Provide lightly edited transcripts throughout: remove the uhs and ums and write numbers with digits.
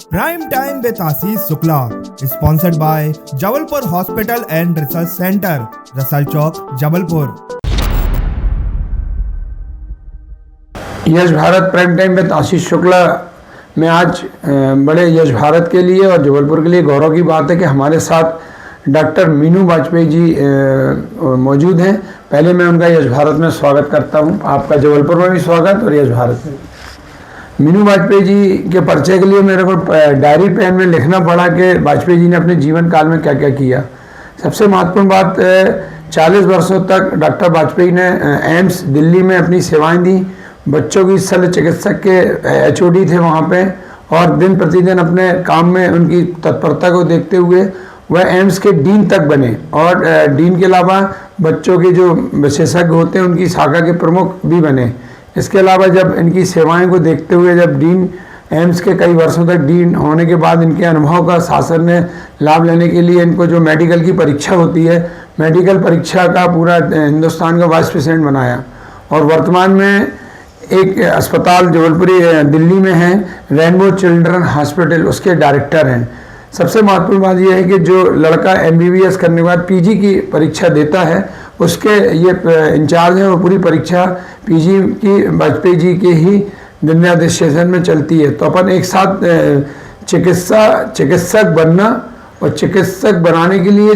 Prime time with Ashish Shukla, sponsored by Jabalpur hospital and research centre, Russell Chowk, Jabalpur. Yash Bharat prime time with Ashish Shukla में आज बड़े यश भारत के लिए और जबलपुर के लिए गौरव की बात है कि हमारे साथ डॉक्टर मीनू वाजपेयी जी मौजूद हैं। पहले मैं उनका यश भारत में स्वागत करता हूं। आपका जबलपुर में भी स्वागत और यश भारत में। मीनू वाजपेयी जी के परिचय के लिए मेरे को डायरी पेन में लिखना पड़ा कि वाजपेयी जी ने अपने जीवन काल में क्या क्या किया। सबसे महत्वपूर्ण बात 40 वर्षों तक डॉक्टर वाजपेयी ने एम्स दिल्ली में अपनी सेवाएं दी। बच्चों की शल्य चिकित्सक के HOD थे वहाँ पे, और दिन प्रतिदिन अपने काम में उनकी तत्परता को देखते हुए वह एम्स के डीन तक बने, और डीन के अलावा बच्चों के जो विशेषज्ञ होते हैं उनकी शाखा के प्रमुख भी बने। इसके अलावा जब इनकी सेवाएं को देखते हुए जब डीन एम्स के कई वर्षों तक डीन होने के बाद इनके अनुभव का शासन ने लाभ लेने के लिए इनको जो मेडिकल की परीक्षा होती है, मेडिकल परीक्षा का पूरा हिंदुस्तान का वाइस प्रेसिडेंट बनाया, और वर्तमान में एक अस्पताल जबलपुरी दिल्ली में है, रेनबो चिल्ड्रन हॉस्पिटल, उसके डायरेक्टर हैं। सबसे महत्वपूर्ण बात यह है कि जो लड़का MBBS करने के बाद PG की परीक्षा देता है, उसके ये इंचार्ज हैं, वो पूरी परीक्षा PG की वाजपेयी जी के ही दिशानिर्देशन में चलती है। तो अपन एक साथ चिकित्सक बनना और चिकित्सक बनाने के लिए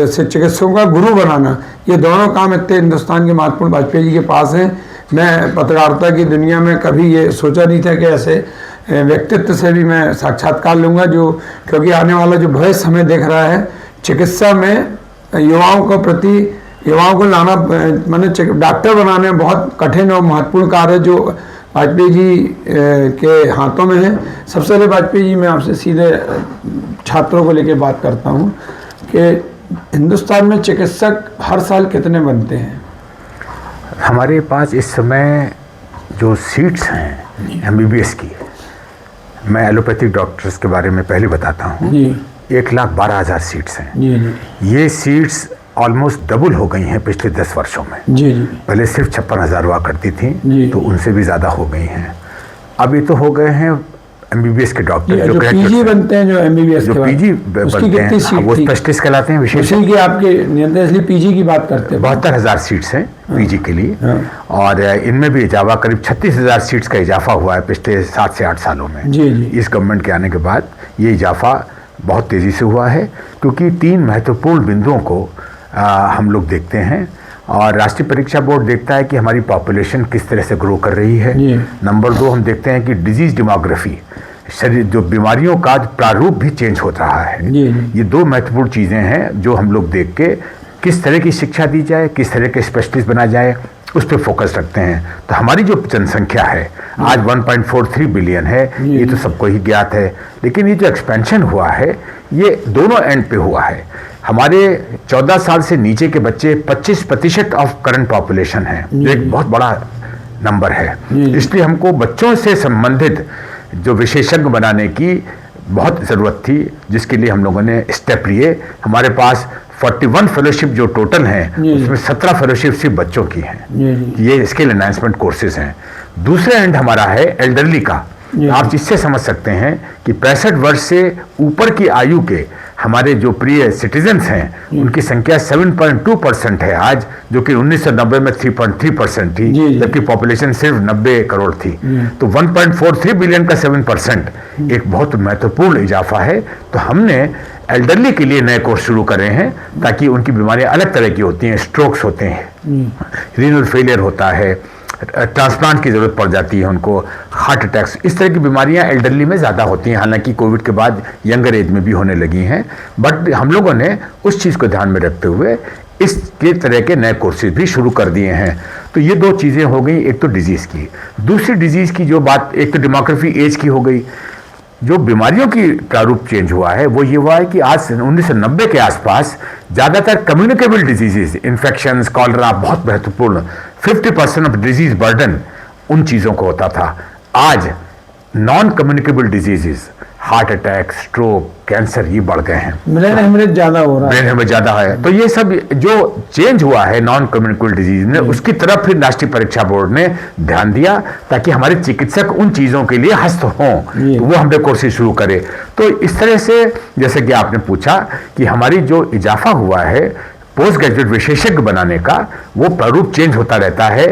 चिकित्सकों का गुरु बनाना, ये दोनों काम इतने हिंदुस्तान के महत्वपूर्ण वाजपेयी जी के पास हैं। मैं पत्रकारिता की दुनिया में कभी ये सोचा नहीं था कि ऐसे व्यक्तित्व से भी मैं साक्षात्कार लूँगा, जो क्योंकि आने वाला जो भविष्य हमें देख रहा है चिकित्सा में युवाओं को लाना, मैंने डॉक्टर बनाने में बहुत कठिन और महत्वपूर्ण कार्य जो वाजपेयी जी के हाथों में है। सबसे पहले वाजपेयी जी, मैं आपसे सीधे छात्रों को लेकर बात करता हूँ कि हिंदुस्तान में चिकित्सक हर साल कितने बनते हैं? हमारे पास इस समय जो सीट्स हैं MBBS की, मैं एलोपैथिक डॉक्टर्स के बारे में पहले बताता हूँ। 1,12,000 सीट्स हैं। ये सीट्स ऑलमोस्ट डबल हो गई हैं पिछले 10 वर्षों में। पहले सिर्फ 56,000 हुआ करती थी, तो उनसे भी ज़्यादा हो गई हैं। अब ये तो हो गए हैं MBBS के डॉक्टर जो PG बनते हैं, जो MBBS जो PG बनते हैं वो स्पेशलिस्ट कहलाते हैं, विशेष की आपके नियंत्रण, इसलिए PG की बात करते हैं। 72,000 सीट्स हैं PG के लिए, और इनमें भी इजाफा करीब 36,000 सीट्स का इजाफा हुआ है पिछले 7 से 8 सालों में। इस गवर्नमेंट के आने के बाद ये इजाफा बहुत तेज़ी से हुआ है, क्योंकि 3 महत्वपूर्ण बिंदुओं को हम लोग देखते हैं, और राष्ट्रीय परीक्षा बोर्ड देखता है कि हमारी पॉपुलेशन किस तरह से ग्रो कर रही है। नंबर 2 हम देखते हैं कि डिजीज डेमोग्राफी, शरीर जो बीमारियों का प्रारूप भी चेंज होता रहा है। ये 2 महत्वपूर्ण चीज़ें हैं जो हम लोग देख के किस तरह की शिक्षा दी जाए, किस तरह के स्पेशलिस्ट बना जाए, उस पर फोकस रखते हैं। तो हमारी जो जनसंख्या है आज 1.43 बिलियन है, ये तो सबको ही ज्ञात है, लेकिन ये जो एक्सपेंशन हुआ है ये दोनों एंड पे हुआ है। हमारे 14 साल से नीचे के बच्चे 25% ऑफ करंट पॉपुलेशन है, जो एक बहुत बड़ा नंबर है। इसलिए हमको बच्चों से संबंधित जो विशेषज्ञ बनाने की बहुत ज़रूरत थी, जिसके लिए हम लोगों ने स्टेप लिए। हमारे पास 41 फेलोशिप जो टोटल हैं, उसमें 17 फेलोशिप सिर्फ बच्चों की हैं। ये स्किल एनहांसमेंट कोर्सेज हैं। दूसरा एंड हमारा है एल्डरली का। आप इससे समझ सकते हैं कि 65 वर्ष से ऊपर की आयु के हमारे जो प्रिय सिटीजन्स हैं, उनकी संख्या 7.2% है आज, जो कि 1990 में 3.3% थी, जबकि पॉपुलेशन सिर्फ 90 करोड़ थी। तो 1.43 बिलियन का 7% एक बहुत महत्वपूर्ण इजाफा है। तो हमने एल्डरली के लिए नए कोर्स शुरू कर रहे हैं, ताकि उनकी बीमारियां अलग तरह की होती हैं। स्ट्रोक्स होते हैं, रीनल फेलियर होता है, ट्रांसप्लांट की ज़रूरत पड़ जाती है उनको, हार्ट अटैक्स, इस तरह की बीमारियां एल्डरली में ज़्यादा होती हैं। हालांकि कोविड के बाद यंगर एज में भी होने लगी हैं, बट हम लोगों ने उस चीज़ को ध्यान में रखते हुए इसके तरह के नए कोर्सेज भी शुरू कर दिए हैं। तो ये 2 चीज़ें हो गई, एक तो डिजीज़ की। दूसरी डिजीज़ की जो बात, एक तो डेमोग्राफी एज की हो गई। जो बीमारियों की प्रारूप चेंज हुआ है वो ये हुआ है कि आज 1990 के आसपास ज़्यादातर कम्युनिकेबल डिजीजेज, इन्फेक्शंस, कॉलरा, बहुत महत्वपूर्ण 50% ऑफ डिजीज बर्डन उन चीज़ों को होता था। आज non communicable diseases, heart attack, stroke, cancer, ये बढ़ गए हैं। ब्रेन हेमरेज ज्यादा हो रहा है। ब्रेन हेमरेज ज्यादा है। तो ये सब जो चेंज हुआ है नॉन कम्युनिकेबल डिजीज में, उसकी तरफ फिर राष्ट्रीय परीक्षा बोर्ड ने ध्यान दिया ताकि हमारे चिकित्सक उन चीजों के लिए हस्त हों, तो वो हमने कोर्सेज शुरू करे। तो इस तरह से जैसे कि आपने पूछा कि हमारी जो इजाफा हुआ है पोस्ट ग्रेजुएट विशेषज्ञ बनाने का, वो प्रारूप चेंज होता रहता है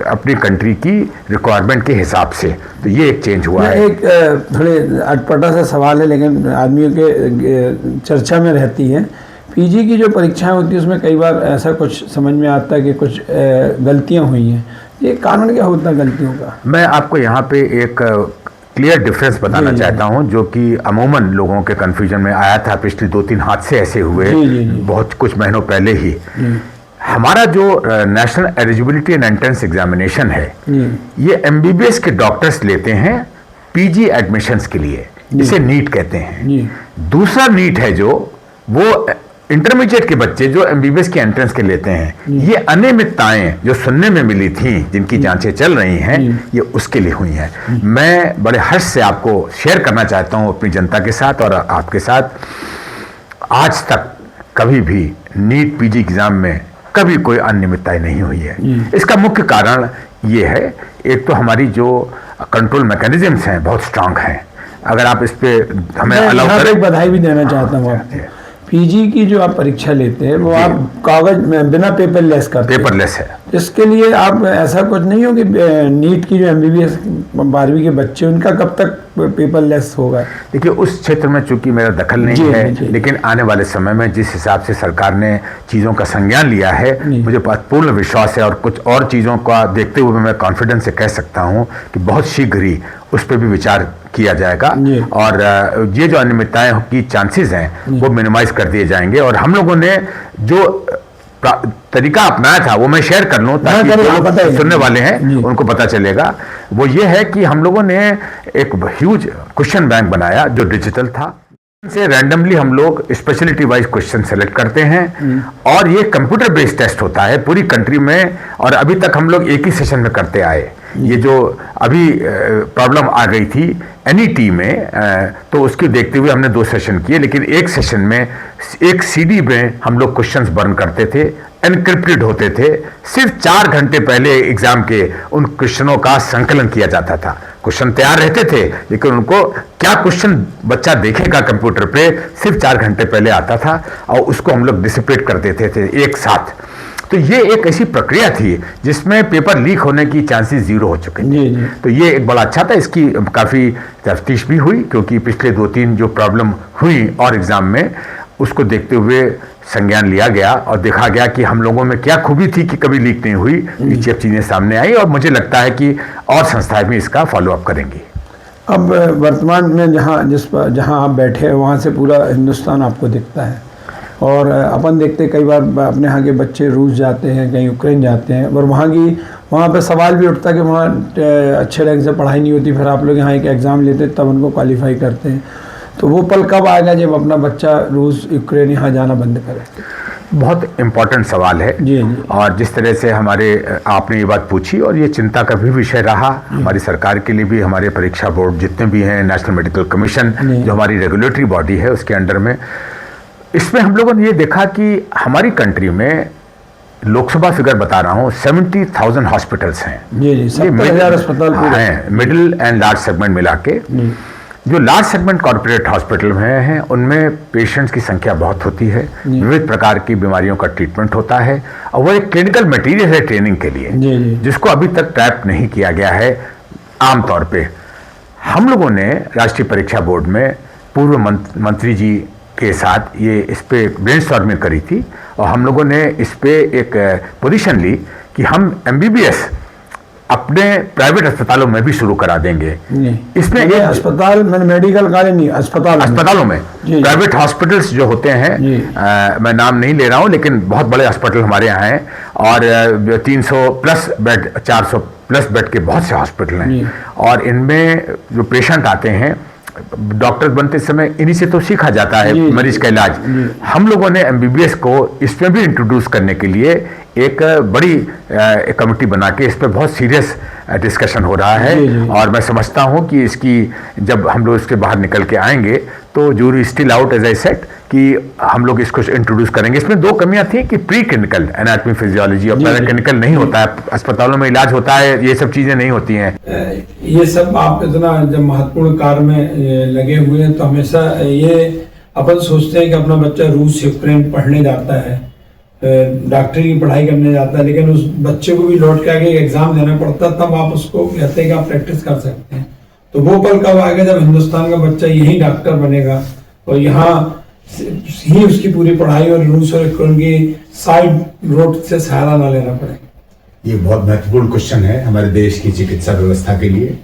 अपनी कंट्री की रिक्वायरमेंट के हिसाब से। तो ये एक चेंज हुआ है। एक थोड़े अटपटा सा सवाल है लेकिन आदमियों के चर्चा में रहती है। पीजी की जो परीक्षाएं होती है उसमें कई बार ऐसा कुछ समझ में आता है कि कुछ गलतियां हुई हैं। ये कानून क्या होता है गलतियों का? मैं आपको यहाँ पे एक क्लियर डिफरेंस बताना चाहता हूँ जो कि अमूमन लोगों के कन्फ्यूजन में आया था। पिछले 2-3 हादसे ऐसे हुए बहुत कुछ महीनों पहले ही। हमारा जो national eligibility and entrance examination है, ये एमबीबीएस के डॉक्टर्स लेते हैं पीजी एडमिशन्स के लिए, इसे नीट कहते हैं। दूसरा नीट है जो वो इंटरमीडिएट के बच्चे जो एमबीबीएस के एंट्रेंस के लेते हैं। ये अनियमितताएं जो सुनने में मिली थी, जिनकी जांचें चल रही हैं, ये उसके लिए हुई हैं। मैं बड़े हर्ष से आपको शेयर करना चाहता हूं अपनी जनता के साथ और आपके साथ, आज तक कभी भी नीट पीजी एग्जाम में कभी कोई अनियमितताएं नहीं हुई है। इसका मुख्य कारण ये है, एक तो हमारी जो कंट्रोल मैकेनिज्म्स हैं बहुत स्ट्रांग हैं। अगर आप इस पे हमें अलाउ करें, एक बधाई भी देना चाहता हूँ आपको। पीजी की जो आप परीक्षा लेते हैं वो आप कागज में बिना पेपरलेस करते हैं। पेपरलेस है। इसके लिए आप ऐसा कुछ नहीं हो कि नीट की जो एमबीबीएस 12वीं के बच्चे उनका कब तक पेपरलेस होगा? देखिए उस क्षेत्र में चूंकि मेरा दखल नहीं है, लेकिन आने वाले समय में जिस हिसाब से सरकार ने चीज़ों का संज्ञान लिया है, मुझे पूर्ण विश्वास है और कुछ और चीज़ों का देखते हुए मैं कॉन्फिडेंस से कह सकता हूँ कि बहुत शीघ्र ही उस पर भी विचार किया जाएगा और ये जो अनियमितताएं की चांसेस हैं वो मिनिमाइज कर दिए जाएंगे। और हम लोगों ने जो तरीका अपनाया था वो मैं शेयर कर लूं ताकि जो सुनने वाले हैं उनको पता चलेगा। वो ये है कि हम लोगों ने एक ह्यूज क्वेश्चन बैंक बनाया जो डिजिटल था। से रैंडमली हम लोग स्पेशलिटी वाइज क्वेश्चन सेलेक्ट करते हैं और ये कंप्यूटर बेस्ड टेस्ट होता है पूरी कंट्री में, और अभी तक हम लोग एक ही सेशन में करते आए। ये जो अभी प्रॉब्लम आ गई थी एनईटी में, तो उसकी देखते हुए हमने 2 सेशन किए, लेकिन एक सेशन में एक सीडी में हम लोग क्वेश्चंस बर्न करते थे, एनक्रिप्टेड होते थे। सिर्फ 4 घंटे पहले एग्जाम के उन क्वेश्चनों का संकलन किया जाता था। क्वेश्चन तैयार रहते थे लेकिन उनको क्या क्वेश्चन बच्चा देखेगा कंप्यूटर पे सिर्फ 4 घंटे पहले आता था और उसको हम लोग डिसिपेट कर देते थे एक साथ। तो ये एक ऐसी प्रक्रिया थी जिसमें पेपर लीक होने की चांसेस 0 हो चुके थे। तो ये एक बड़ा अच्छा था। इसकी काफ़ी तफ्तीश भी हुई क्योंकि पिछले 2-3 जो प्रॉब्लम हुई और एग्ज़ाम में, उसको देखते हुए संज्ञान लिया गया और देखा गया कि हम लोगों में क्या खूबी थी कि कभी लीक नहीं हुई। ये चीज़ें सामने आई और मुझे लगता है कि और संस्थाएं भी इसका फॉलोअप करेंगी। अब वर्तमान में जहाँ आप बैठे हैं वहाँ से पूरा हिंदुस्तान आपको दिखता है और अपन देखते कई बार अपने यहाँ के बच्चे रूस जाते हैं, कहीं यूक्रेन जाते हैं और वहाँ पे सवाल भी उठता है कि वहाँ अच्छे रैंक से पढ़ाई नहीं होती, फिर आप लोग यहाँ एक एग्ज़ाम लेते तब उनको क्वालिफाई करते हैं। तो वो पल कब आएगा जब अपना बच्चा रूस यूक्रेन यहाँ जाना बंद करे? बहुत इम्पोर्टेंट सवाल है जी। और जिस तरह से आपने ये बात पूछी और ये चिंता का भी विषय रहा हमारी सरकार के लिए भी, हमारे परीक्षा बोर्ड जितने भी हैं, नेशनल मेडिकल कमीशन जो हमारी रेगुलेटरी बॉडी है उसके अंडर में, इसमें हम लोगों ने ये देखा कि हमारी कंट्री में लोकसभा फिगर बता रहा हूँ 70,000 हॉस्पिटल्स हैं। जी 70,000 अस्पताल हैं मिडिल एंड लार्ज सेगमेंट मिला के। जो लार्ज सेगमेंट कॉर्पोरेट हॉस्पिटल में हैं उनमें पेशेंट्स की संख्या बहुत होती है, विविध प्रकार की बीमारियों का ट्रीटमेंट होता है और वो एक क्लिनिकल मटेरियल है ट्रेनिंग के लिए जिसको अभी तक टैप नहीं किया गया है आमतौर पे। हम लोगों ने राष्ट्रीय परीक्षा बोर्ड में पूर्व मंत्री जी के साथ ये इस पे ब्रेनस्टॉर्मिंग करी थी और हम लोगों ने इस पे एक पोजीशन ली कि हम एमबीबीएस अपने प्राइवेट अस्पतालों में भी शुरू करा देंगे। इसमें एक अस्पताल मैंने मेडिकल कॉलेज नहीं, अस्पतालों में प्राइवेट हॉस्पिटल्स जो होते हैं, मैं नाम नहीं ले रहा हूं लेकिन बहुत बड़े हॉस्पिटल हमारे यहाँ हैं और 300 प्लस बेड 400 प्लस बेड के बहुत से हॉस्पिटल हैं और इनमें जो पेशेंट आते हैं, डॉक्टर बनते समय इन्हीं से तो सीखा जाता है मरीज का इलाज। हम लोगों ने एमबीबीएस को इसमें भी इंट्रोड्यूस करने के लिए एक बड़ी कमेटी बना के इस पर बहुत सीरियस डिस्कशन हो रहा है। और मैं समझता हूं कि इसकी जब हम लोग इसके बाहर निकल के आएंगे तो jury still out as I said कि हम लोग इसको इंट्रोड्यूस करेंगे। इसमें दो कमियां थी कि प्री क्लिनिकल एनाटॉमी फिजियोलॉजी और पैरा क्लिनिकल नहीं होता है, अस्पतालों में इलाज होता है, ये सब चीजें नहीं होती हैं। ये सब आप इतना जब महत्वपूर्ण कार्य में लगे हुए हैं तो हमेशा ये अपन सोचते हैं कि अपना बच्चा रूस यूक्रेन पढ़ने जाता है, डॉक्टरी की पढ़ाई करने जाता है, लेकिन उस बच्चे को भी लौट के आगे एग्जाम देना पड़ता है, तब आप उसको कहते हैं कि आप प्रैक्टिस कर सकते हैं। तो वो पल कब आएगा जब हिंदुस्तान का बच्चा यही डॉक्टर बनेगा और यहाँ ही उसकी पूरी पढ़ाई और रूस और यूक्रेन की साइड रोड से सहारा ना लेना पड़े। ये बहुत महत्वपूर्ण क्वेश्चन है हमारे देश की चिकित्सा व्यवस्था के लिए।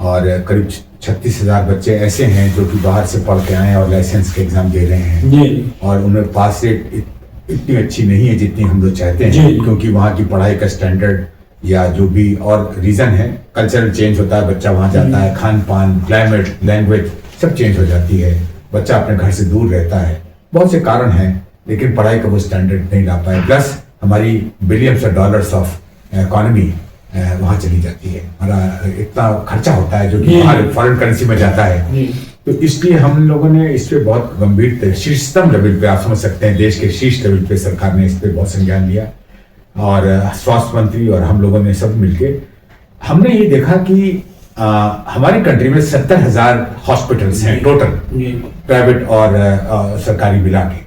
और करीब 36,000 बच्चे ऐसे हैं जो कि बाहर से पढ़ के आए और लाइसेंस के एग्जाम दे रहे हैं जी। और उनमें पास रेट इतनी अच्छी नहीं है जितनी हम लोग चाहते हैं, क्योंकि वहाँ की पढ़ाई का स्टैंडर्ड या जो भी और रीजन है, कल्चरल चेंज होता है, बच्चा वहाँ जाता है, खान पान, क्लाइमेट, लैंग्वेज सब चेंज हो जाती है, बच्चा अपने घर से दूर रहता है, बहुत से कारण हैं, लेकिन पढ़ाई का वो स्टैंडर्ड नहीं ला पाए। प्लस हमारी billions of dollars of economy वहाँ चली जाती है, हमारा इतना खर्चा होता है जो कि बाहर फॉरेन करेंसी में जाता है। तो इसलिए हम लोगों ने इस पे बहुत गंभीर शीर्षतम लेवल पे, आप समझ सकते हैं देश के शीर्ष लेवल पे सरकार ने इस पे बहुत संज्ञान लिया और स्वास्थ्य मंत्री और हम लोगों ने सब मिलके हमने ये देखा कि हमारी कंट्री में 70,000 हॉस्पिटल्स हैं टोटल, प्राइवेट और सरकारी मिला के,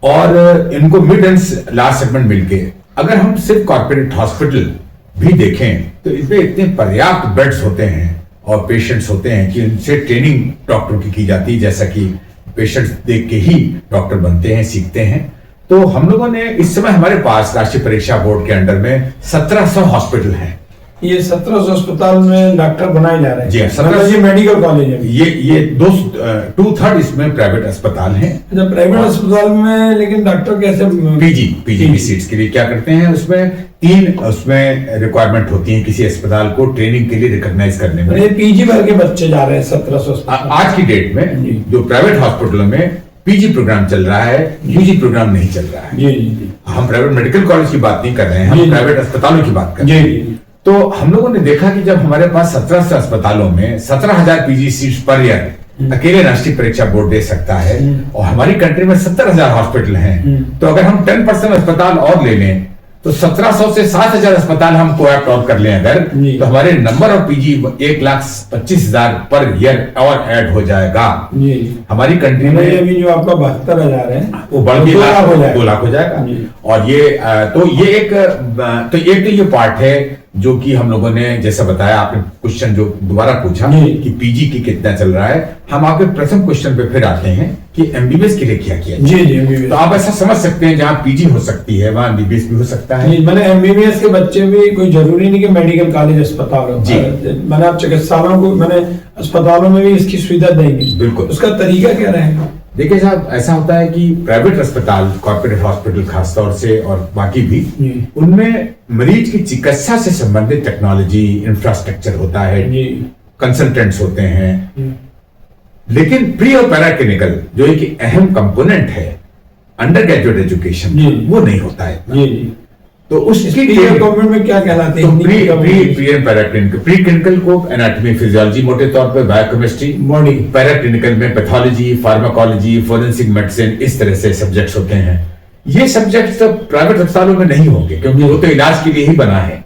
और इनको मिड एंड लार्ज सेगमेंट मिलके अगर हम सिर्फ कॉर्पोरेट हॉस्पिटल भी देखें तो इसमें इतने पर्याप्त बेड्स होते हैं और पेशेंट्स होते हैं कि उनसे ट्रेनिंग डॉक्टर की जाती है, जैसा कि पेशेंट्स देख के ही डॉक्टर बनते हैं, सीखते हैं। तो हम लोगों ने इस समय हमारे पास राष्ट्रीय परीक्षा बोर्ड के अंडर में 1700 हॉस्पिटल हैं। ये 1700 अस्पताल में डॉक्टर बनाए जा रहे हैं। जी, 1700 मेडिकल कॉलेज है। ये 2/3 इसमें प्राइवेट अस्पताल हैं। जब प्राइवेट अस्पताल में लेकिन डॉक्टर कैसे पीजी की सीट्स के लिए क्या करते हैं, उसमें 3 उसमें रिक्वायरमेंट होती है किसी अस्पताल को ट्रेनिंग के लिए रिकॉग्नाइज करने में। पीजी भर के बच्चे जा रहे हैं 1700। आज की डेट में जो प्राइवेट हॉस्पिटलों में पीजी प्रोग्राम चल रहा है, यूजी प्रोग्राम नहीं चल रहा है। जी। हम प्राइवेट मेडिकल कॉलेज की बात नहीं कर रहे हैं, हम प्राइवेट अस्पतालों की बात कर रहे हैं। तो हम लोगों ने देखा कि जब हमारे पास 1700 अस्पतालों में 17,000 पीजी सीट्स पर ईयर अकेले राष्ट्रीय परीक्षा बोर्ड दे सकता है और हमारी कंट्री में 70,000 हॉस्पिटल हैं, तो अगर हम 10% अस्पताल और ले लें तो 1700 से 7,000 अस्पताल हम कोएप्ट और कर लें अगर, तो हमारे number of PG 1,25,000 per year और ऐड हो जाएगा। हमारी कंट्री में अभी जो आपका 72,000 है वो बढ़ के 2 लाख हो जाएगा। और ये तो ये पार्ट है जो कि हम लोगों ने जैसा बताया, आपने क्वेश्चन जो दोबारा पूछा कि पीजी की कितना चल रहा है, हम आपके प्रथम क्वेश्चन पे फिर आते हैं कि एमबीबीएस के लिए क्या किया जी। तो आप ऐसा समझ सकते हैं जहाँ पीजी हो सकती है वहाँ एमबीबीएस भी हो सकता है। मैंने एमबीबीएस के बच्चे भी कोई जरूरी नहीं कि मेडिकल कॉलेज अस्पताल हो, मैंने आप चिकित्सालयों को मैंने अस्पतालों में भी इसकी सुविधा देंगे। बिल्कुल। उसका तरीका क्या रहेगा? देखिए साहब, ऐसा होता है कि प्राइवेट अस्पताल, कॉर्पोरेट हॉस्पिटल खासतौर से और बाकी भी, उनमें मरीज की चिकित्सा से संबंधित टेक्नोलॉजी, इंफ्रास्ट्रक्चर होता है, कंसल्टेंट्स होते हैं, लेकिन प्री और पैरा क्लिनिकल जो एक अहम कंपोनेंट है अंडर ग्रेजुएट एजुकेशन, वो नहीं होता है। तो उसकी गवर्नमेंट में क्या कहलाते हैं? प्री क्लिनिकल को एनाटॉमी फिजियोलॉजी मोटे तौर पर, बायोकेमिस्ट्री बॉडी, पैरा क्लिनिकल में पैथोलॉजी, फार्माकोलॉजी, फोरेंसिक मेडिसिन, इस तरह से सब्जेक्ट्स होते हैं। ये सब्जेक्ट्स तो प्राइवेट अस्पतालों में नहीं होंगे क्योंकि वो तो इलाज के लिए ही बना है।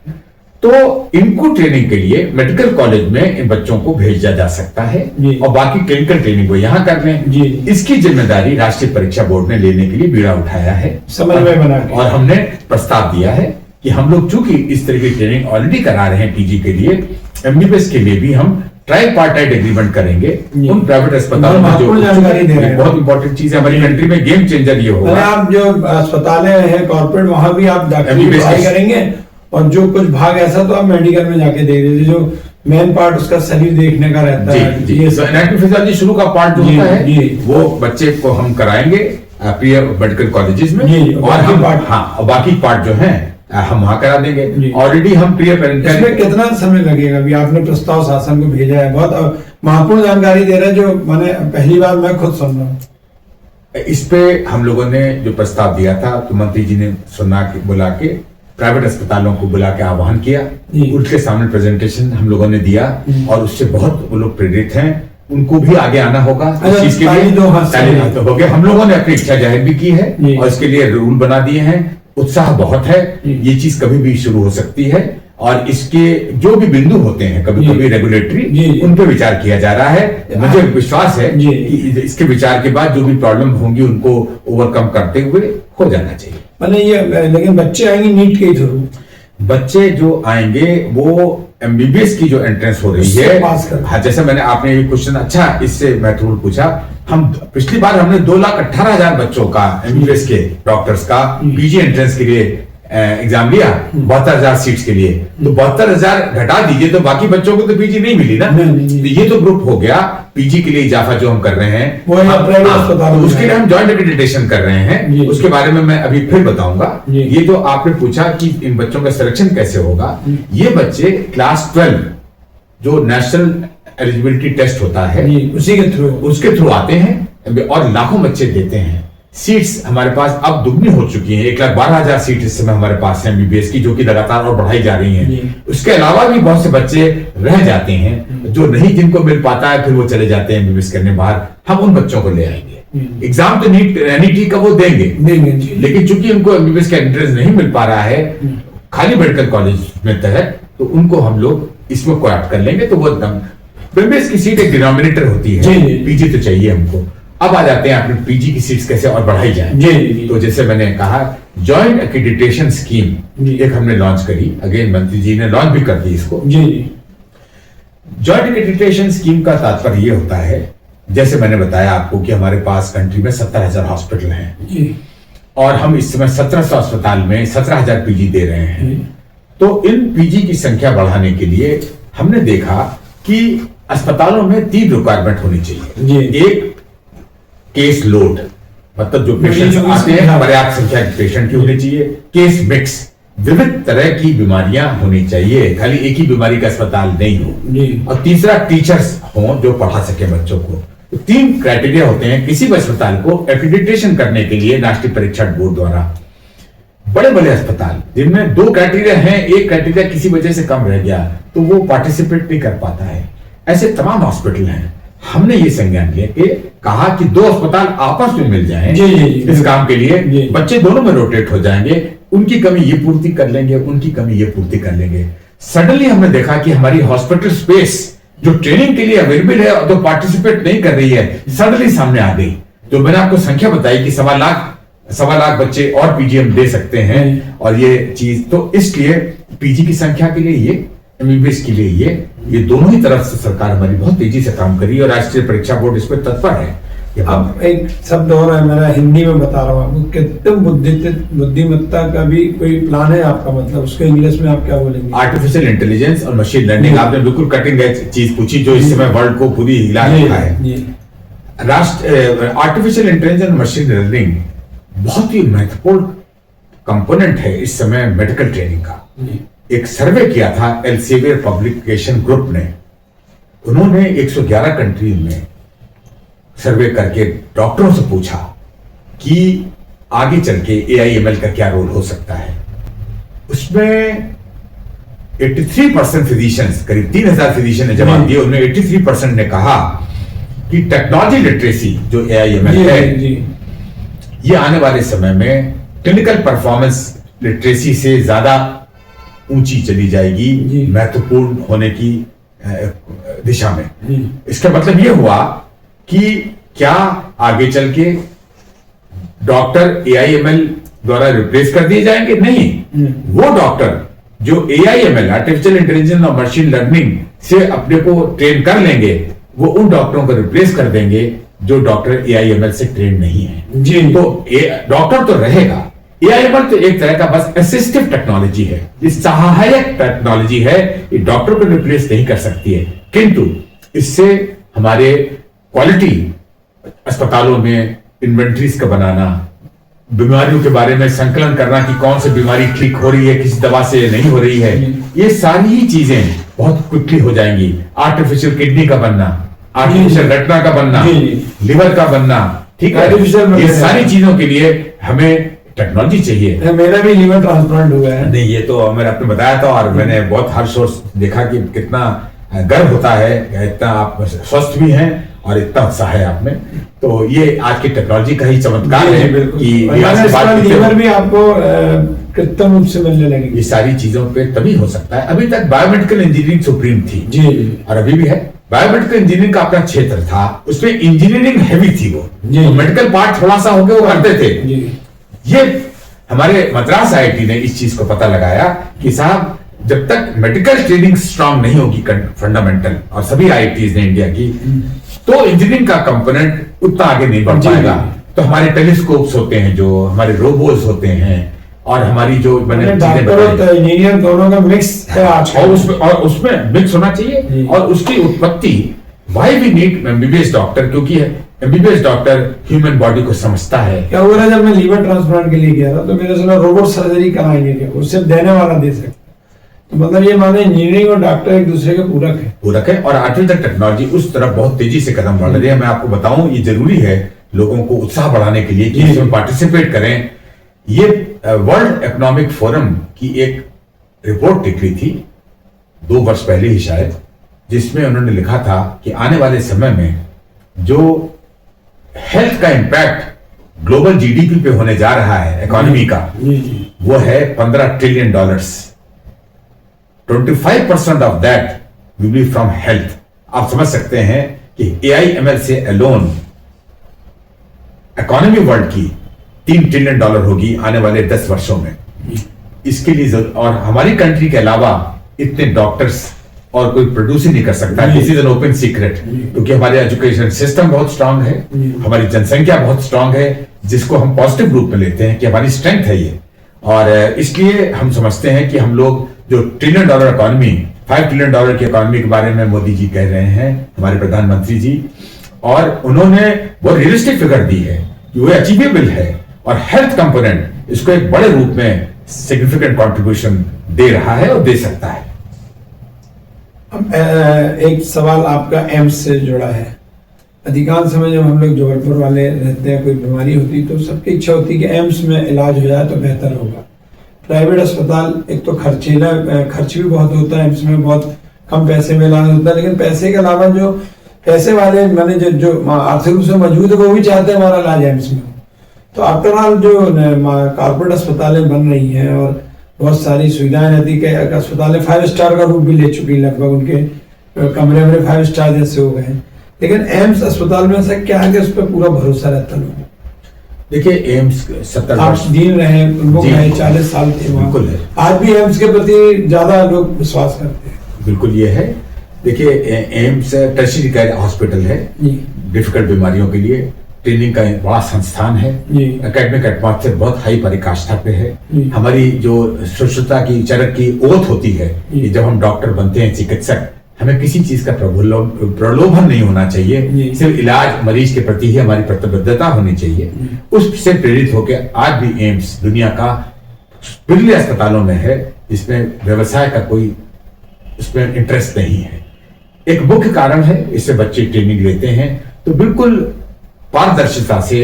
तो इनको ट्रेनिंग के लिए मेडिकल कॉलेज में इन बच्चों को भेजा जा सकता है और बाकी क्लिनिकल ट्रेनिंग को यहाँ कर लें। इसकी जिम्मेदारी राष्ट्रीय परीक्षा बोर्ड ने लेने के लिए बीड़ा उठाया है, समन्वय बना के, और हमने प्रस्ताव दिया है कि हम लोग चूंकि इस तरह की ट्रेनिंग ऑलरेडी करा रहे हैं पीजी के लिए, एमबीबीएस के लिए भी हम ट्राइपार्टाइट एग्रीमेंट करेंगे उन प्राइवेट अस्पतालों में। जो जानकारी दे रहे हैं, बहुत इंपॉर्टेंट चीज है हमारी कंट्री में, गेम चेंजर ये होगा। आप जो अस्पताल है कॉर्पोरेट, वहां भी आप डॉक्टरी करेंगे और जो कुछ भाग ऐसा तो आप मेडिकल में जाके देख रहे थे, जो मेन पार्ट उसका शरीर देखने का रहता है। एनाटॉमी फिजियोलॉजी शुरू का पार्ट जो होता है वो बच्चे को हम कराएंगे प्री मेडिकल कॉलेजेस में, और बाकी पार्ट जो है हम वहां करा देंगे। ऑलरेडी हम प्री इसमें कितना समय लगेगा? अभी आपने प्रस्ताव शासन को भेजा है, बहुत महत्वपूर्ण जानकारी दे रहे हैं जो मैंने पहली बार मैं खुद सुन रहा हूँ। इस पे हम लोगों ने जो प्रस्ताव दिया था तो मंत्री जी ने बुला के प्राइवेट अस्पतालों को बुला के आह्वान किया, उनके सामने प्रेजेंटेशन हम लोगों ने दिया और उससे बहुत वो लोग प्रेरित हैं। उनको भी आगे आना होगा इस चीज के लिए। हो गया, हम लोगों ने अपनी इच्छा जाहिर भी की है और इसके लिए रूल बना दिए हैं। उत्साह बहुत है, ये चीज कभी भी शुरू हो सकती है और इसके जो भी बिंदु होते हैं कभी कभी रेगुलेटरी, उन पे विचार किया जा रहा है। मुझे विश्वास है कि इसके विचार के बाद जो भी प्रॉब्लम होंगी उनको ओवरकम करते हुए हो जाना चाहिए। मतलब ये लेकिन बच्चे आएंगे नीट के थ्रू, बच्चे जो आएंगे वो एमबीबीएस की जो एंट्रेंस हो रही है, हाँ, जैसे मैंने आपने ये क्वेश्चन अच्छा इससे महत्वपूर्ण पूछा। हम पिछली बार हमने 2,18,000 बच्चों का एमबीबीएस के डॉक्टर्स का पीजी एंट्रेंस के लिए एग्जाम लिया, 72,000 सीट्स के लिए। तो 72,000 घटा दीजिए तो बाकी बच्चों को तो पीजी नहीं मिली ना। तो ये तो ग्रुप हो गया पीजी के लिए इजाफा जो हम कर रहे हैं, तो उसके लिए हम जॉइंट एक्रेडिटेशन कर रहे हैं। उसके बारे में मैं अभी फिर बताऊंगा। ये जो आपने पूछा कि इन बच्चों का सिलेक्शन कैसे होगा, ये बच्चे क्लास 12 जो नेशनल एलिजिबिलिटी टेस्ट होता है उसके थ्रू आते हैं और लाखों बच्चे देते हैं। सीट्स हमारे पास अब दुगनी हो चुकी हैं, 1,12,000 सीट इस समय हमारे पास है एमबीबीएस की, जो कि लगातार और बढ़ाई जा रही हैं। उसके अलावा भी बहुत से बच्चे रह जाते हैं जो नहीं, जिनको मिल पाता है फिर वो चले जाते हैं एमबीबीएस करने बाहर। हम उन बच्चों को ले आएंगे। एग्जाम तो नीट एनईटी का वो देंगे, लेकिन चूंकि उनको एमबीबीएस का एंट्रेंस नहीं मिल पा रहा है खाली मेडिकल कॉलेज में तहत, तो उनको हम लोग इसमें कोऑप्ट कर लेंगे। तो वो एमबीबीएस की सीट एक डिनोमिनेटर होती है, पीजी तो चाहिए हमको। अब आ जाते हैं अपने पीजी की सीट्स कैसे और बढ़ाई जाए। तो जैसे मैंने कहा जॉइंट एक्रेडिटेशन स्कीम एक हमने लॉन्च करी, अगेन मंत्री जी ने लॉन्च भी कर दी इसको। जॉइंट एक्रेडिटेशन स्कीम का तात्पर्य ये होता है, जैसे मैंने बताया आपको कि हमारे पास कंट्री में 17,000 हॉस्पिटल हैं और हम इस समय 1700 अस्पताल में 17,000 पीजी दे रहे हैं। तो इन पीजी की संख्या बढ़ाने के लिए हमने देखा कि अस्पतालों में 3 रिक्वायरमेंट होनी चाहिए। एक केस लोड, मतलब जो पेशेंट आते हैं पर्याप्त संख्या के पेशेंट की होनी चाहिए। केस मिक्स, विविध तरह की बीमारियां होनी चाहिए, खाली एक ही बीमारी का अस्पताल नहीं हो। और तीसरा टीचर्स हो जो पढ़ा सके बच्चों को। तो 3 क्राइटेरिया होते हैं किसी भी अस्पताल को एक्रेडिटेशन करने के लिए राष्ट्रीय परीक्षण बोर्ड द्वारा। बड़े बड़े अस्पताल जिनमें 2 क्राइटेरिया हैं, एक क्राइटेरिया किसी वजह से कम रह गया तो वो पार्टिसिपेट नहीं कर पाता है, ऐसे तमाम हॉस्पिटल हैं। हमने ये संज्ञान लिया कि कहा कि 2 अस्पताल आपस में मिल जाएं इस काम के लिए, बच्चे दोनों में रोटेट हो जाएंगे, उनकी कमी ये पूर्ति कर लेंगे, उनकी कमी ये पूर्ति कर लेंगे। सडनली हमने देखा कि हमारी हॉस्पिटल स्पेस जो ट्रेनिंग के लिए अवेलेबल है और जो पार्टिसिपेट नहीं कर रही है, सडनली सामने आ गई। जो मैंने आपको संख्या बताई कि 1.25 लाख बच्चे और पीजीएम दे सकते हैं और ये चीज, तो इसलिए पीजी की संख्या के लिए ये, एमबीबीएस के लिए ये दोनों ही तरफ से सरकार हमारी बहुत तेजी से काम करी और राष्ट्रीय परीक्षा बोर्ड इस पर तत्पर है। अब एक शब्द और है, मेरा हिंदी में बता रहा हूँ आपको, कृत्रिम बुद्धिमत्ता का भी कोई प्लान है आपका, मतलब उसको इंग्लिश में आप क्या बोलेंगे? आर्टिफिशियल इंटेलिजेंस और मशीन लर्निंग। आपने बिल्कुल कटिंग एज चीज पूछी जो इस समय वर्ल्ड को पूरी हिला रखा है। आर्टिफिशियल इंटेलिजेंस और मशीन लर्निंग बहुत ही महत्वपूर्ण कंपोनेंट है इस समय मेडिकल ट्रेनिंग का। एक सर्वे किया था एल्सेवियर पब्लिकेशन ग्रुप ने, उन्होंने 111 कंट्री में सर्वे करके डॉक्टरों से पूछा कि आगे चल के AIML का क्या रोल हो सकता है। उसमें 83% फिजिशियंस, करीब 3,000 फिजिशियन ने जवाब दिए, उनमें 83% ने कहा कि टेक्नोलॉजी लिटरेसी जो AIML है, ये आने वाले समय में क्लिनिकल परफॉर्मेंस लिटरेसी से ज्यादा ऊंची चली जाएगी, महत्वपूर्ण होने की दिशा में। इसका मतलब यह हुआ कि क्या आगे चल के डॉक्टर AIML द्वारा रिप्लेस कर दिए जाएंगे? नहीं, वो डॉक्टर जो AIML आर्टिफिशियल इंटेलिजेंस और मशीन लर्निंग से अपने को ट्रेन कर लेंगे, वो उन डॉक्टरों को रिप्लेस कर देंगे जो डॉक्टर AIML से ट्रेन नहीं है। तो डॉक्टर तो रहेगा, AIML तो एक तरह का बस असिस्टिव टेक्नोलॉजी है, ये सहायक टेक्नोलॉजी है, ये डॉक्टर को रिप्लेस नहीं कर सकती है। किंतु इससे हमारे क्वालिटी अस्पतालों में इन्वेंट्रीज का बनाना, बीमारियों के बारे में संकलन करना कि कौन सी बीमारी ठीक हो रही है, किसी दवा से नहीं हो रही है, ये सारी ही चीजें बहुत क्विकली हो जाएंगी। आर्टिफिशियल किडनी का बनना, आर्टिफिशियल रेटिना का बनना, लिवर का बनना, ठीक है, ये सारी चीजों के लिए हमें टेक्नोलॉजी चाहिए। मेरा भी लीवर ट्रांसप्लांट हुआ है। नहीं, ये तो मैंने आपने बताया था और मैंने बहुत हर्ष और देखा कि कितना गर्व होता है, इतना आप स्वस्थ भी हैं और इतना उत्साह है आप में। तो ये आज की टेक्नोलॉजी का ही चमत्कार है कि लीवर भी आपको कृत्रिम रूप से मिलने लगेगी। ये सारी चीजों पे तभी हो सकता है। अभी तक बायोमेडिकल इंजीनियरिंग सुप्रीम थी जी, और अभी भी है। बायोमेडिकल इंजीनियरिंग का अपना क्षेत्र था, उसमें इंजीनियरिंग हैवी थी, वो तो मेडिकल पार्ट थोड़ा सा होके वो करते थे। ये हमारे मद्रास आईआईटी ने इस चीज को पता लगाया कि साहब जब तक मेडिकल ट्रेनिंग स्ट्रांग नहीं होगी फंडामेंटल, और सभी आईआईटीज ने इंडिया की, तो इंजीनियरिंग का कंपोनेंट उतना आगे नहीं बढ़ पाएगा। तो हमारे टेलीस्कोप्स होते हैं, जो हमारे रोबोट्स होते हैं, और हमारी जो इंजीनियर दोनों का मिक्स है आज, और उसमें मिक्स होना चाहिए। और उसकी उत्पत्ति, why we need MBBS doctor, क्योंकि एमबीबीएस डॉक्टर ह्यूमन बॉडी को समझता है। क्या हुआ था जब मैं लीवर ट्रांसप्लांट के लिए गया था, तो मेरे से रोबोट सर्जरी कराएंगे क्या, उससे देने वाला दे सकते। तो मतलब ये माने इंजीनियरिंग और डॉक्टर एक दूसरे के पूरक है। और आर्टिफिशियल टेक्नोलॉजी उस तरफ बहुत तेजी से कदम बढ़ रही है। मैं आपको बताऊं, ये जरूरी है लोगों को उत्साह बढ़ाने के लिए कि इसमें पार्टिसिपेट करें। ये वर्ल्ड इकोनॉमिक फोरम की एक रिपोर्ट निकली थी 2 वर्ष पहले ही शायद, जिसमें उन्होंने लिखा था कि आने वाले समय में जो हेल्थ का इंपैक्ट ग्लोबल जीडीपी पे होने जा रहा है इकोनॉमी का, वो है $15 trillion. 25% of that will be from health. आप समझ सकते हैं कि AIML से अलोन इकोनॉमी वर्ल्ड की $3 ट्रिलियन होगी आने वाले 10 वर्षों में। इसके लिए और हमारी कंट्री के अलावा इतने डॉक्टर्स और कोई प्रोड्यूस ही नहीं कर सकता। This is an open secret, क्योंकि हमारे एजुकेशन सिस्टम बहुत स्ट्रांग है, हमारी जनसंख्या बहुत स्ट्रांग है, जिसको हम पॉजिटिव रूप में लेते हैं कि हमारी स्ट्रेंथ है ये। और इसलिए हम समझते हैं कि हम लोग जो $1 ट्रिलियन इकोनॉमी, $5 ट्रिलियन की इकोनॉमी के बारे में मोदी जी कह रहे हैं, हमारे प्रधानमंत्री जी, और उन्होंने वो रियलिस्टिक फिगर दी है कि वो अचीवेबल है। और हेल्थ कंपोनेंट इसको एक बड़े रूप में सिग्निफिकेंट कंट्रीब्यूशन दे रहा है और दे सकता है। एक सवाल आपका एम्स से जुड़ा है। अधिकांश समय जब हम लोग जबलपुर वाले रहते हैं, कोई बीमारी होती तो सबकी इच्छा होती है कि एम्स में इलाज हो जाए तो बेहतर होगा। प्राइवेट अस्पताल एक तो खर्च भी बहुत होता है, एम्स में बहुत कम पैसे में इलाज होता है, लेकिन पैसे के अलावा जो पैसे वाले मैंने जो आर्थिक रूप से मौजूद है वो भी चाहते हैं हमारा इलाज एम्स में हो। तो आफ्टर ऑल जो कॉर्पोरेट अस्पतालें बन रही हैं और बहुत सारी सुविधाएं रहती है, अस्पतालें 5 स्टार का रूप भी ले चुकी हैं, लगभग उनके कमरे में 5 स्टार जैसे हो गए। लेकिन एम्स अस्पताल में ऐसा क्या है कि उस पर पूरा भरोसा रहता है लोगों? देखिए, एम्स 70 वर्ष दिन रहे, 40 साल थे वहाँ, बिल्कुल है। आज भी एम्स के प्रति ज्यादा लोग विश्वास करते हैं। बिल्कुल ये है। देखिए, एम्स टर्शियरी केयर हॉस्पिटल है डिफिकल्ट बीमारियों के लिए। ट्रेनिंग का बड़ा संस्थान है, एकेडमिक एटमॉस्फेयर बहुत हाई पराकाष्ठा पे है। हमारी जो शुश्रूषा की चरक की ओथ होती है कि जब हम डॉक्टर बनते हैं, चिकित्सक, हमें किसी चीज का प्रलोभन नहीं होना चाहिए, सिर्फ इलाज मरीज के प्रति ही हमारी प्रतिबद्धता होनी चाहिए। उससे प्रेरित होकर आज भी एम्स दुनिया का बिरले अस्पतालों में है जिसमें व्यवसाय का कोई उसमें इंटरेस्ट नहीं है। एक मुख्य कारण है, इससे बच्चे ट्रेनिंग लेते हैं तो बिल्कुल पारदर्शिता से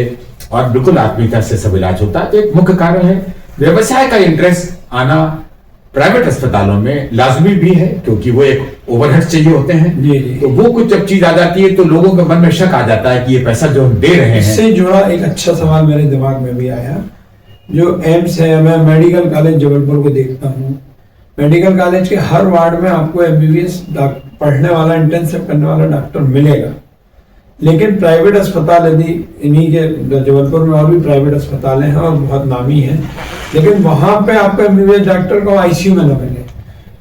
और बिल्कुल आत्मीयता से सब इलाज होता है। एक मुख्य कारण है व्यवसाय का इंटरेस्ट आना प्राइवेट अस्पतालों में लाजमी भी है, क्योंकि वो एक ओवरहेड चाहिए होते हैं। तो वो कुछ जब चीज आ जाती है तो लोगों के मन में शक आ जाता है कि ये पैसा जो हम दे रहे हैं। इससे जुड़ा एक अच्छा सवाल मेरे दिमाग में भी आया। जो एम्स है, मैं मेडिकल कॉलेज जबलपुर को देखता हूँ, मेडिकल कॉलेज के हर वार्ड में आपको MBBS पढ़ने वाला, इंटेंसिव करने वाला डॉक्टर मिलेगा। लेकिन प्राइवेट अस्पताल, यदि इन्हीं के जबलपुर में और भी प्राइवेट अस्पताल हैं और बहुत नामी हैं, लेकिन वहां पे आपको MBBS डॉक्टर को ICU में न मिले।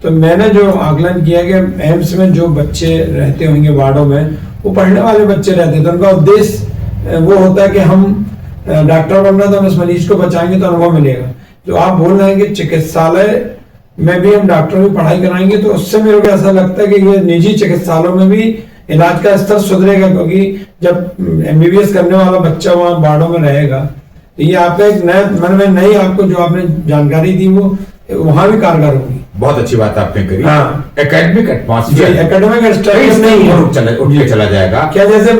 तो मैंने जो आकलन किया कि एम्स में जो बच्चे रहते होंगे वार्डों में, वो पढ़ने वाले बच्चे रहते हैं, तो उनका उद्देश्य वो होता है कि हम डॉक्टर बनना तो हम इस मरीज को बचाएंगे तो अनुभव मिलेगा। जो आप बोल रहे हैं कि चिकित्सालय में भी हम डॉक्टर की पढ़ाई कराएंगे, तो उससे मेरे को ऐसा लगता है कि ये निजी चिकित्सालयों में भी इलाज का स्तर सुधरेगा, क्योंकि जब MBBS करने वाला बच्चा वहाँ वार्डों में रहेगा तो ये आपका एक नया मन में नई आपको जो आपने जानकारी दी वो वहाँ भी कारगर होगी। बहुत अच्छी बात आपने करी। हाँ। एकेडमिक एटमॉस्फेयर, एकेडमिक स्ट्रेस नहीं उठ के चला जाएगा। क्या जैसे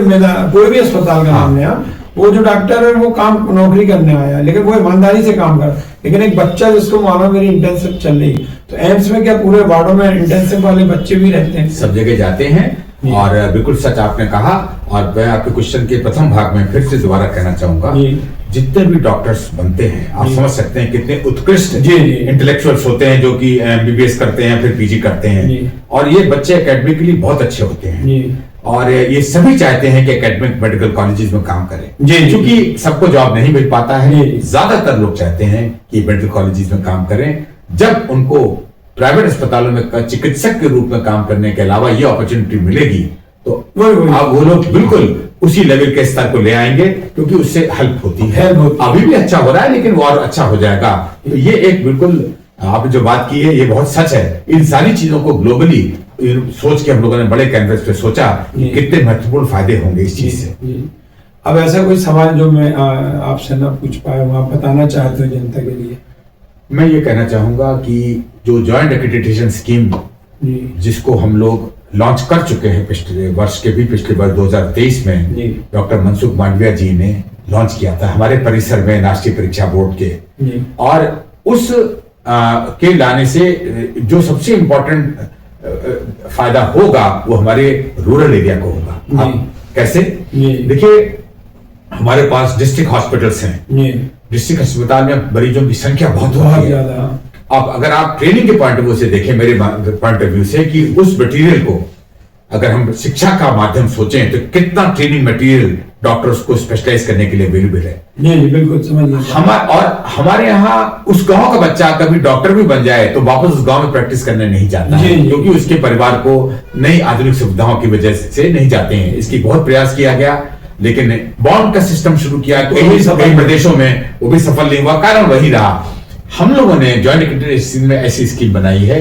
कोई भी अस्पताल का नाम है, वो जो डॉक्टर है वो काम नौकरी करने आया है, लेकिन वो ईमानदारी से काम कर रहा है। लेकिन एक बच्चा जिसको मानो मेरी इंटेंसिव चल रही, तो एम्स में क्या पूरे वार्डों में इंटेंसिव वाले बच्चे भी रहते हैं? सब जगह जाते हैं। और बिल्कुल सच आपने कहा। और मैं आपके क्वेश्चन के प्रथम भाग में फिर से दोबारा कहना चाहूंगा, जितने भी डॉक्टर्स बनते हैं आप समझ सकते हैं कितने उत्कृष्ट इंटेलेक्चुअल्स होते हैं जो कि एमबीबीएस करते हैं फिर पीजी करते हैं, और ये बच्चे एकेडमिकली बहुत अच्छे होते हैं। और ये सभी चाहते हैं कि एकेडमिक मेडिकल कॉलेजेस में काम करें, क्योंकि सबको जॉब नहीं मिल पाता है। ज्यादातर लोग चाहते हैं कि मेडिकल कॉलेजेस में काम करें। जब उनको प्राइवेट अस्पतालों में चिकित्सक के रूप में काम करने के अलावा ये अपॉर्चुनिटी मिलेगी तो वो लोग बिल्कुल उसी लेवल के स्तर को ले आएंगे, क्योंकि उससे हेल्प होती है। अभी भी अच्छा हो रहा है लेकिन वो और अच्छा हो जाएगा। तो ये एक बिल्कुल आप जो बात की है ये बहुत सच है। इन सारी चीजों को ग्लोबली सोच के हम लोगों ने बड़े कैनवस पे सोचा कितने महत्वपूर्ण फायदे होंगे इस चीज से। अब ऐसा कोई सवाल जो मैं आपसे ना पूछ पाया हूँ, आप बताना चाहते हो जनता के लिए? मैं ये कहना चाहूंगा कि जो जॉइंट एक्रेडिटेशन स्कीम जिसको हम लोग लॉन्च कर चुके हैं पिछले वर्ष 2023 में डॉक्टर मनसुख मांडविया जी ने लॉन्च किया था हमारे परिसर में राष्ट्रीय परीक्षा बोर्ड के, और उस के लाने से जो सबसे इम्पोर्टेंट फायदा होगा वो हमारे रूरल एरिया को होगा। अब कैसे? देखिए हमारे पास डिस्ट्रिक्ट हॉस्पिटल्स हैं, डिस्ट्रिक्ट अस्पताल में मरीजों की संख्या बहुत होती है। अब अगर आप ट्रेनिंग के पॉइंट ऑफ व्यू से देखें, मेरे पॉइंट ऑफ व्यू से, कि उस मटेरियल को अगर हम शिक्षा का माध्यम सोचें तो कितना ट्रेनिंग मटेरियल डॉक्टर्स को स्पेशलाइज करने के लिए अवेलेबल है। बिल्कुल समझ। और हमारे यहाँ उस गांव का बच्चा कभी डॉक्टर भी बन जाए तो वापस उस गांव में प्रैक्टिस करने नहीं जाता है, क्योंकि उसके परिवार को नई आधुनिक सुविधाओं की वजह से नहीं जाते हैं। इसकी बहुत प्रयास किया गया, लेकिन बॉन्ड का सिस्टम शुरू किया कई प्रदेशों में, वो भी सफल नहीं हुआ। कारण वही रहा, हम लोगों ने जॉइंट एक्रेडिटेशन में ऐसी स्कीम बनाई है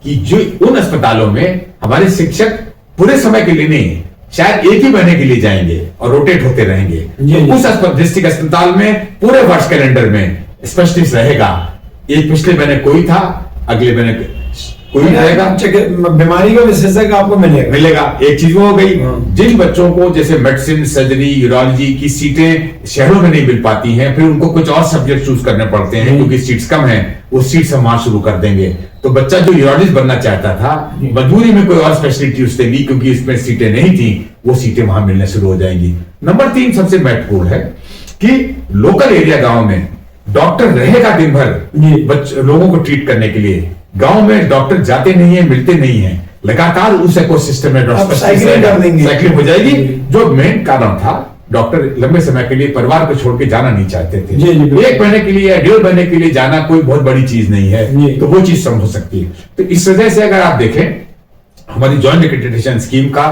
कि जो उन अस्पतालों में हमारे शिक्षक पूरे समय के लिए नहीं, शायद एक ही महीने के लिए जाएंगे और रोटेट होते रहेंगे। तो उस डिस्ट्रिक्ट अस्पताल में पूरे वर्ष कैलेंडर में स्पेशलिस्ट रहेगा। एक पिछले महीने कोई था, अगले महीने कोई रहेगा, बीमारी का विशेषज्ञ आपको मिलेगा। एक चीज वो हो गई, जिन बच्चों को जैसे मेडिसिन, सर्जरी, यूरोलॉजी की सीटें शहरों में नहीं मिल पाती हैं, फिर उनको कुछ और सब्जेक्ट चूज करने पड़ते हैं क्योंकि सीट्स कम हैं, वो सीट्स हम वहां शुरू कर देंगे। तो बच्चा जो यूरोलॉजिस्ट बनना चाहता था, मजबूरी में कोई और स्पेशलिटी उसने ली क्योंकि इसमें सीटें नहीं थी, वो सीटें वहां मिलने शुरू हो जाएंगी। नंबर 3 सबसे महत्वपूर्ण है कि लोकल एरिया गांव में डॉक्टर रहेगा दिन भर लोगों को ट्रीट करने के लिए। गांव में डॉक्टर जाते नहीं है, मिलते नहीं है, लगातार उस इकोसिस्टम में साइकिलिंग हो जाएगी। जो मेन कारण था, डॉक्टर लंबे समय के लिए परिवार को छोड़ के जाना नहीं चाहते थे। एक महीने के लिए या 1.5 महीने के लिए जाना कोई बहुत बड़ी चीज नहीं है, तो वो चीज संभव हो सकती है। तो इस वजह से अगर आप देखें हमारी जॉइंट एक्रेडिटेशन स्कीम का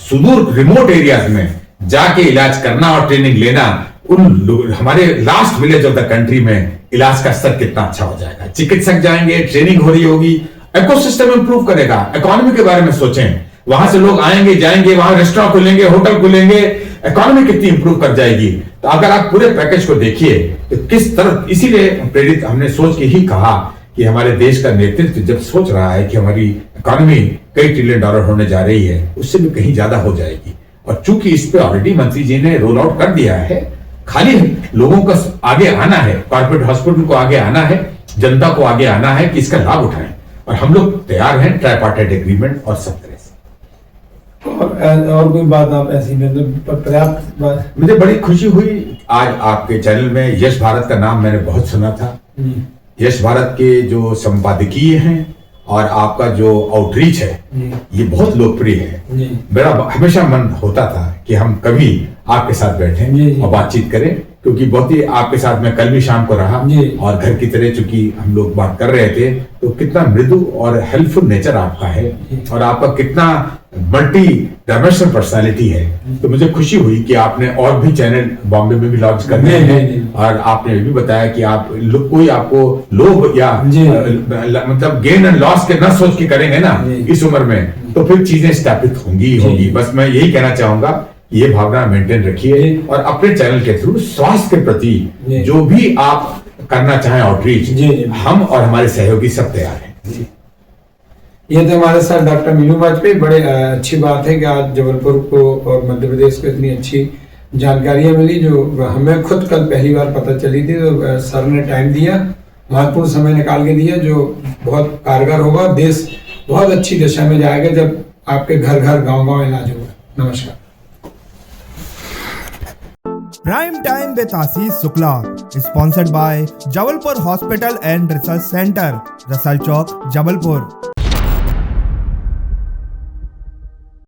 सुदूर रिमोट एरियाज में जाके इलाज करना और ट्रेनिंग लेना, उन हमारे last village of the country में इलाज का स्तर कितना अच्छा हो जाएगा। चिकित्सक जाएंगे, ट्रेनिंग हो रही होगी, इकोसिस्टम इंप्रूव करेगा। इकोनॉमी के बारे में सोचें, वहां से लोग आएंगे जाएंगे, वहां रेस्टोरेंट खुलेंगे, होटल खुलेंगे, इकोनॉमी कितनी इंप्रूव कर जाएगी। तो अगर आप पूरे पैकेज को देखिए तो किस तरह, इसीलिए प्रेरित हमने सोच के ही कहा कि हमारे देश का नेतृत्व जब सोच रहा है कि हमारी इकोनॉमी कई ट्रिलियन डॉलर होने जा रही है, उससे भी कहीं ज्यादा हो जाएगी। और चूंकि इस पे ऑलरेडी मंत्री जी ने रोल आउट कर दिया है, खाली लोगों को आगे आना है, कॉर्पोरेट हॉस्पिटल को आगे आना है, जनता को आगे आना है कि इसका लाभ उठाएं। और हम लोग तैयार हैं ट्राइपार्टाइट एग्रीमेंट और सब तरह से। और कोई बात आप ऐसी पर्याप्त बात? मुझे बड़ी खुशी हुई आज आपके चैनल में यश भारत का नाम मैंने बहुत सुना था। यश भारत के जो संपादकीय हैं और आपका जो आउटरीच है ये बहुत लोकप्रिय है। मेरा हमेशा मन होता था कि हम कभी आपके साथ बैठें और बातचीत करें, क्योंकि बहुत ही आपके साथ मैं कल भी शाम को रहा और घर की तरह चूंकि हम लोग बात कर रहे थे, तो कितना मृदु और हेल्पफुल नेचर आपका है और आपका कितना मल्टी डायमेंशनल पर्सनालिटी है। तो मुझे खुशी हुई कि आपने और भी चैनल बॉम्बे में भी लॉन्च करने हैं और आपने ये भी बताया कि आप कोई आपको लोभ या मतलब गेन एंड लॉस के न सोच के करेंगे ना इस उम्र में, तो फिर चीजें स्थापित होंगी। बस मैं यही कहना चाहूंगा, ये भावना मेंटेन रखिए और अपने चैनल के थ्रू स्वास्थ्य के प्रति जो भी आप करना चाहें आउटरीच, हम और हमारे सहयोगी सब तैयार हैं। ये तो हमारे साथ डॉक्टर मीनू वाजपेयी। बड़े अच्छी बात है कि आज जबलपुर को और मध्य प्रदेश को इतनी अच्छी जानकारियाँ मिली जो हमें खुद कल पहली बार पता चली थी। तो सर ने टाइम दिया, महत्वपूर्ण समय निकाल के दिया, जो बहुत कारगर होगा। देश बहुत अच्छी दिशा में जाएगा जब आपके घर घर गांव गांव इलाज होगा। नमस्कार। Prime time with Ashish Shukla, sponsored by Jabalpur hospital and research centre, Russell Chowk, Jabalpur.